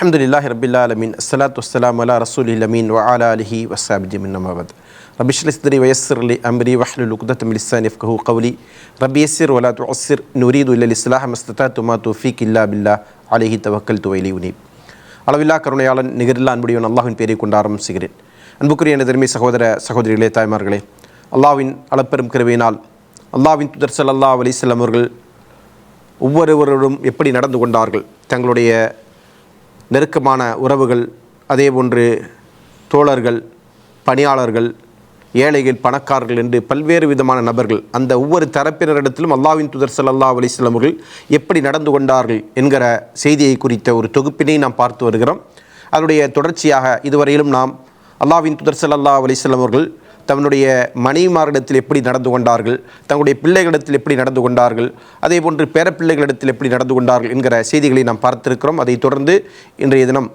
அல்ஹம்துலில்லாஹி ரப்பில் ஆலமீன் அஸ்ஸலாத்து வஸ்ஸலாமு அலா ரசூலில் அமீன் வ அலா ஆலிஹி வஸ்ஸஹ்பிஹி மின் அம்மா பஅத். ரப்பி ஷ்ரஹ் லி ஸத்ரி வ யஸ்ஸிர் லி அம்ரி வஹ்லுல் உக்தத்தம் மின் லிசானி யஃப்கஹு கவ்லி. ரப்பி யஸ்ஸிர் வ லா துஅஸ்ஸிர் நுரீது இல்லல் இஸ்லாஹ மஸ்ததஅது மா தௌஃபீகி இல்லா பில்லாஹ் அலைஹி தவக்கல்து வ இலைஹி உனீப். அளவில்லா கருணையாளன் நிகரில்லா அன்புடையவன் அல்லாஹ்வின் பெயரை கொண்டு ஆரம்பிக்கிறேன். அன்புக்குரிய எனதருமை சகோதர சகோதரிகளே, தாய்மார்களே, அல்லாஹ்வின் அளப்பெரும் கிருபையினால் அல்லாஹ்வின் தூதர் ஸல்லல்லாஹு அலைஹி வஸல்லம் அவர்கள் ஒவ்வொருவரோடும் எப்படி நடந்து கொண்டார்கள், தங்களுடைய நெருக்கமான உறவுகள், அதேபோன்று தோழர்கள், பணியாளர்கள், ஏழைகள், பணக்காரர்கள் என்று பல்வேறு விதமான நபர்கள், அந்த ஒவ்வொரு தரப்பினரிடத்திலும் அல்லாஹ்வின் தூதர் ஸல்லல்லாஹு அலைஹி வஸல்லம் அவர்கள் எப்படி நடந்து கொண்டார்கள் என்கிற செய்தியை குறித்த ஒரு தொகுப்பினை நாம் பார்த்து வருகிறோம். அதனுடைய தொடர்ச்சியாக இதுவரையிலும் நாம் அல்லாஹ்வின் தூதர் ஸல்லல்லாஹு அலைஹி வஸல்லம் அவர்கள் தன்னுடைய மனைவிமாரிடத்தில் எப்படி நடந்து கொண்டார்கள், தங்களுடைய பிள்ளைகளிடத்தில் எப்படி நடந்து கொண்டார்கள், அதே போன்று பேரப்பிள்ளைகளிடத்தில் எப்படி நடந்து கொண்டார்கள் என்கிற செய்திகளை நாம் பார்த்திருக்கிறோம். அதைத் தொடர்ந்து இன்றைய தினம்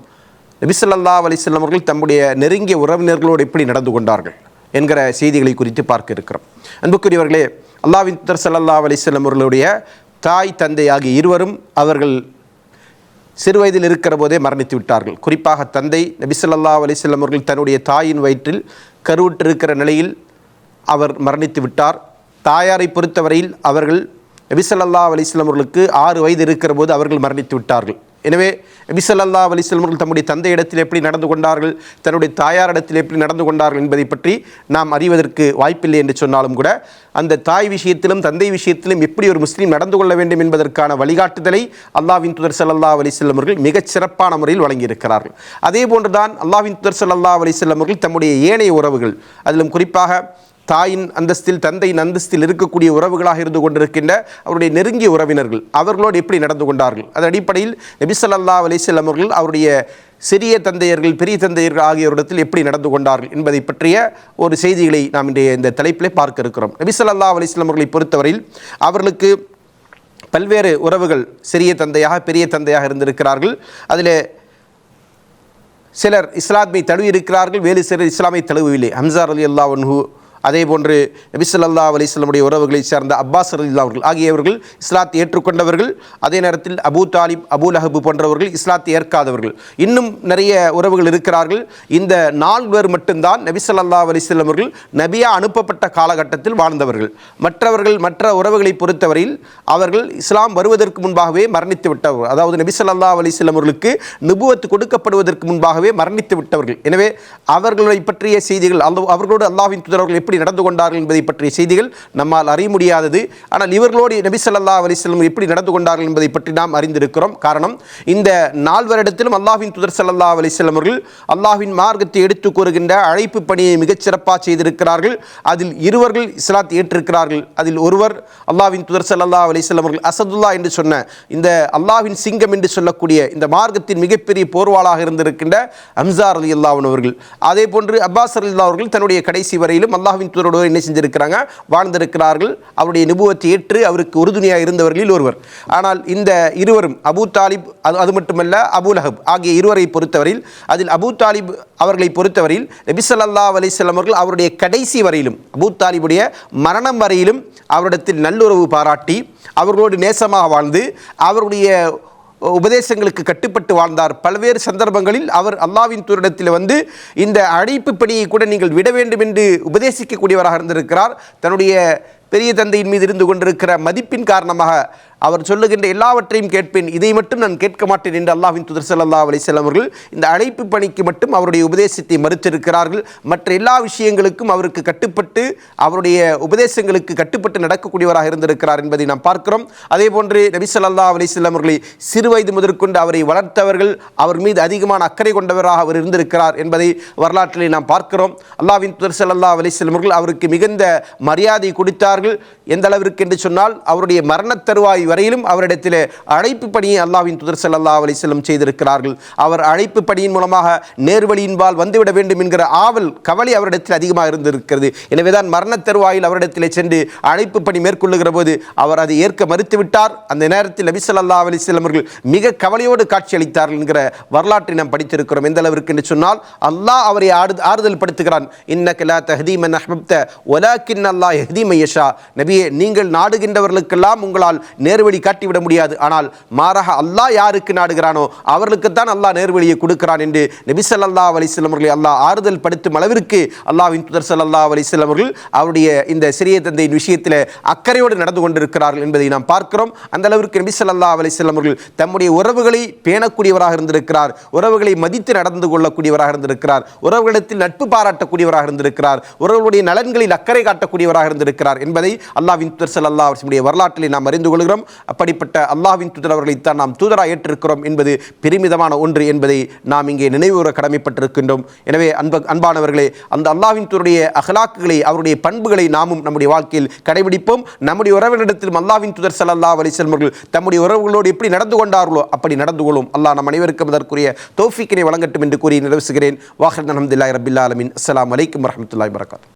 நபி ஸல்லல்லாஹு அலைஹி வஸல்லம் அவர்கள் தம்முடைய நெருங்கிய உறவினர்களோடு எப்படி நடந்து கொண்டார்கள் என்கிற செய்திகளை குறித்து பார்க்க இருக்கிறோம். அன்புக்குரியவர்களே, அல்லாஹ்வின் தூதர் ஸல்லல்லாஹு அலைஹி வஸல்லம் அவர்களுடைய தாய் தந்தை ஆகிய இருவரும் அவர்கள் சிறுவயதில் இருக்கிற போதே மரணித்து விட்டார்கள். குறிப்பாக தந்தை நபி ஸல்லல்லாஹு அலைஹி வஸல்லம் அவர்கள் தன்னுடைய தாயின் வயிற்றில் கருவுற்றிருக்கிற நிலையில் அவர் மரணித்து விட்டார். தாயாரை பொறுத்தவரையில் அவர்கள் நபி ஸல்லல்லாஹு அலைஹி வஸல்லம் அவர்களுக்கு 6 வயது இருக்கிற போது அவர்கள் மரணித்து விட்டார்கள். எனவே நபி ஸல்லல்லாஹு அலைஹி வஸல்லம் அவர்கள் தம்முடைய தந்தையிடத்தில் எப்படி நடந்து கொண்டார்கள், தன்னுடைய தாயாரிடத்தில் எப்படி நடந்து கொண்டார்கள் என்பதை பற்றி நாம் அறிவதற்கு வாய்ப்பில்லை என்று சொன்னாலும் கூட, அந்த தாய் விஷயத்திலும் தந்தை விஷயத்திலும் எப்படி ஒரு முஸ்லீம் நடந்து கொள்ள வேண்டும் என்பதற்கான வழிகாட்டுதலை அல்லாஹ்வின் தூதர் ஸல்லல்லாஹு அலைஹி வஸல்லம் அவர்கள் மிகச் சிறப்பான முறையில் வழங்கியிருக்கிறார்கள். அதே போன்றுதான் அல்லாஹ்வின் தூதர் ஸல்லல்லாஹு அலைஹி வஸல்லம் அவர்கள் தம்முடைய ஏனைய உறவுகள், அதிலும் குறிப்பாக தாயின் அந்தஸ்தில் தந்தையின் அந்தஸ்தில் இருக்கக்கூடிய உறவுகளாக இருந்து கொண்டிருக்கின்ற அவருடைய நெருங்கிய உறவினர்கள், அவர்களோடு எப்படி நடந்து கொண்டார்கள், அதன் அடிப்படையில் நபி ஸல்லல்லாஹு அலைஹி வஸல்லம் அவர்கள் அவருடைய சிறிய தந்தையர்கள், பெரிய தந்தையர்கள் ஆகியோரிடத்தில் எப்படி நடந்து கொண்டார்கள் என்பதை பற்றிய ஒரு செய்திகளை நாம் இன்றைய இந்த தலைப்பிலே பார்க்க இருக்கிறோம். நபி ஸல்லல்லாஹு அலைஹி வஸல்லம் அவர்களை பொறுத்தவரையில் அவர்களுக்கு பல்வேறு உறவுகள் சிறிய தந்தையாக பெரிய தந்தையாக இருந்திருக்கிறார்கள். அதில் சிலர் இஸ்லாமை தழுவி இருக்கிறார்கள், வேறு சிலர் இஸ்லாமை தழுவவில்லை. ஹம்ஸா ரலியல்லாஹு அன்ஹு, அதே போன்று நபி ஸல்லல்லாஹு அலைஹி வஸல்லம் உறவுகளை சேர்ந்த அப்பாஸ் ரலியல்லாஹு அவர்கள் ஆகியவர்கள் இஸ்லாத்தை ஏற்றுக்கொண்டவர்கள். அதே நேரத்தில் அபூ தாலிப், அபூ லஹப் போன்றவர்கள் இஸ்லாத்தை ஏற்காதவர்கள். இன்னும் நிறைய உறவுகள் இருக்கிறார்கள். இந்த 4 பேர் மட்டும்தான் நபி ஸல்லல்லாஹு அலைஹி வஸல்லம் அவர்கள் நபியா அனுப்பப்பட்ட காலகட்டத்தில் வாழ்ந்தவர்கள். மற்ற உறவுகளை பொறுத்தவரையில் அவர்கள் இஸ்லாம் வருவதற்கு முன்பாகவே மரணித்து விட்டவர்கள். அதாவது நபி ஸல்லல்லாஹு அலைஹி வஸல்லம் அவர்களுக்கு நுபுவத் கொடுக்கப்படுவதற்கு முன்பாகவே மரணித்து விட்டவர்கள். எனவே அவர்களை பற்றிய செய்திகள், அவர்களோடு அல்லாஹ்வின் தூதர் அவர்கள் எப்படி நடந்து கொண்டார்கள் என்பதை பற்றிய செய்திகள் நம்மால் அறிய முடியாதது. ஆனால் இவர்களோடு நபி ஸல்லல்லாஹு அலைஹி வஸல்லம் எப்படி நடந்து கொண்டார்கள் என்பதை பற்றி நாம் அறிந்திருக்கிறோம். காரணம், இந்த 4 வருடத்திலும் அல்லாஹ்வின் தூதர் ஸல்லல்லாஹு அலைஹி வஸல்லம் அவர்கள் அல்லாஹ்வின் மார்க்கத்தை எடுத்து கூறுகின்ற அழைப்பு பணியை மிகச் சிறப்பாக செய்திருக்கிறார்கள். அதில் இருவர்கள் இஸ்லாத்தை ஏற்றிருக்கிறார்கள். அதில் ஒருவர் அல்லாஹ்வின் தூதர் ஸல்லல்லாஹு அலைஹி வஸல்லம் அவர்கள் அஸதுல்லா என்று சொன்ன, இந்த அல்லாஹ்வின் சிங்கம் என்று சொல்லக்கூடிய இந்த மார்க்கத்தின் மிகப்பெரிய போர்வாளாக இருந்திருக்கின்ற ஹம்ஸா ரலியல்லாஹு அன்ஹு அவர்கள். அதே போன்று அப்பாஸ் ரலியல்லாஹு அவர்கள் தன்னுடைய கடைசி வரையிலும் அல்லாஹ்வின் தூதரோடு என்ன செஞ்சிருக்கிறாங்க, வாழ்ந்திருக்கிறார்கள். அவருடைய நுபுவத்தை ஏற்று அவருக்கு உறுதுணையாக இருந்தவர்களில் ஒருவர். ஆனால் இந்த இருவரும் அபூ தாலிப், அது மட்டுமல்ல அபூ லஹப் ஆகிய இருவரை பொறுத்தவரையில், அதில் அபூ தாலிப் அவர்களை பொறுத்தவரையில் நபி ஸல்லல்லாஹு அலைஹி வஸல்லம் அவர்கள் அவருடைய கடைசி வரையிலும், அபூ தாலிபுடைய மரணம் வரையிலும் அவரிடத்தில் நல்லுறவு பாராட்டி அவர்களோடு நேசமாக வாழ்ந்து அவருடைய உபதேசங்களுக்கு கட்டுப்பட்டு வாழ்ந்தார். பல்வேறு சந்தர்ப்பங்களில் அவர் அல்லாஹ்வின் தூதரிடத்தில் வந்து இந்த அழைப்பு பணியை கூட நீங்கள் விட வேண்டும் என்று உபதேசிக்கக்கூடியவராக இருந்திருக்கிறார். தன்னுடைய பெரிய தந்தையின் மீது இருந்து கொண்டிருக்கிற மதிப்பின் காரணமாக அவர் சொல்லுகின்ற எல்லாவற்றையும் கேட்பேன், இதை மட்டும் நான் கேட்க மாட்டேன் என்று அல்லாஹ்வின் தூதர் ஸல்லல்லாஹு அலைஹி வஸல்லம் அவர்கள் இந்த அழைப்பு பணிக்கு மட்டும் அவருடைய உபதேசத்தை மறுத்திருக்கிறார்கள். மற்ற எல்லா விஷயங்களுக்கும் அவருக்கு கட்டுப்பட்டு அவருடைய உபதேசங்களுக்கு கட்டுப்பட்டு நடக்கக்கூடியவராக இருந்திருக்கிறார் என்பதை நாம் பார்க்கிறோம். அதே போன்று நபி ஸல்லல்லாஹு அலைஹி வஸல்லம் அவர்களை சிறு வயது முதற்கொண்டு அவரை வளர்த்தவர்கள், அவர் மீது அதிகமான அக்கறை கொண்டவராக அவர் இருந்திருக்கிறார் என்பதை வரலாற்றிலே நாம் பார்க்கிறோம். அல்லாஹ்வின் தூதர் ஸல்லல்லாஹு அலைஹி வஸல்லம் அவர்கள் அவருக்கு மிகுந்த மரியாதை கொடுத்தார்கள். எந்த அளவிற்கு என்று சொன்னால், அவருடைய மரண தருவாய் வரையிலும் அவரிடத்தில் அழைப்பு பணியை அல்லாஹ்வின் தூதர் ஸல்லல்லாஹு அலைஹி வஸல்லம் செய்திருக்கிறார்கள். அவர் அழைப்பு பணியின் மூலமாக நேர்வழியின்பால் வந்துவிட வேண்டும் என்கிற ஆவல், கவலை அவரிடத்தில் அதிகமாக இருந்திருக்கிறது. எனவேதான் மரண தருவாயில் அவரிடத்தில் சென்று அழைப்பு பணி மேற்கொள்ளுகிற போது அவர் அதை ஏற்க மறுத்துவிட்டார். அந்த நேரத்தில் நபி ஸல்லல்லாஹு அலைஹி வஸல்லம் அவர்கள் மிக கவலையோடு காட்சி அளித்தார்கள் என்கிற வரலாற்றை நாம் படித்திருக்கிறோம். எந்த அளவிற்கு என்று சொன்னால், அல்லாஹ் அவரை ஆறுதல் படுத்துகிறான். இன்னக லா தஹ்தி மன் அஹ்பப்த வலாக்கின் அல்லாஹ் யஹ்தி மன் யஷா. நபியே, நீங்கள் நாடுகின்றவர்களுக்கெல்லாம் உங்களால் நேர்வழி காட்டிவிட முடியாது. ஆனால் மாறாக அல்லாஹ் யாருக்கு நாடுகிறானோ அவர்களுக்குத்தான் அல்லாஹ் நேர்வழியை கொடுக்கிறான் என்று நபி ஸல்லல்லாஹு அலைஹி வஸல்லம் அவர்களை அல்லாஹ் ஆறுதல் படுத்தும் அளவிற்கு அல்லாஹ்வின் தூதர் ஸல்லல்லாஹு அலைஹி வஸல்லம் அவர்கள் அவருடைய இந்த சிறிய தந்தையின் விஷயத்தில் அக்கறையோடு நடந்து கொண்டிருக்கிறார்கள் என்பதை நாம் பார்க்கிறோம். அந்த அளவிற்கு நபி ஸல்லல்லாஹு அலைஹி வஸல்லம் அவர்கள் தம்முடைய உறவுகளை பேணக்கூடியவராக இருந்திருக்கிறார், உறவுகளை மதித்து நடந்து கொள்ளக்கூடியவராக இருந்திருக்கிறார், உறவுகளிடத்தில் நட்பு பாராட்டக்கூடியவராக இருந்திருக்கிறார், உறவுகளுடைய நலன்களில் அக்கறை காட்டக்கூடியவராக இருந்திருக்கிறார் என்பதை அல்லாஹ்வின் தூதர் ஸல்லல்லாஹு அலைஹி வஸல்லம் வரலாற்றில் நாம் அறிந்து கொள்கிறோம். அப்படிப்பட்ட அல்லாஹ்வின் தூதர் அவர்களைத்தான் நாம் தூதராக ஏற்றிருக்கிறோம் என்பது பெருமிதமான ஒன்று என்பதை நாம் இங்கே நினைவுகூர கடமைப்பட்டிருக்கின்றோம். எனவே அன்பானவர்களே, அந்த அல்லாஹ்வின் தூதருடைய அகலாக்குகளை, அவருடைய பண்புகளை நாமும் நம்முடைய வாழ்க்கையில் கடைபிடிப்போம். நம்முடைய உறவினரிடத்திலும் அல்லாஹ்வின் தூதர் ஸல்லல்லாஹு அலைஹி வஸல்லம் அவர்கள் தம்முடைய உறவுகளோடு எப்படி நடந்து கொண்டார்களோ அப்படி நடந்து கொள்ளும். அல்லாஹ் நம் அனைவருக்கும் அதற்குரிய தௌஃபீக்கினை வழங்கட்டும் என்று கூறி நிறைவு செய்கிறேன். வாஹிர் அல்ஹம்துலில்லாஹி ரப்பில் ஆலமீன். அஸ்ஸலாமு அலைக்கும் வரஹ்மத்துல்லாஹி வபரகாத்துஹு.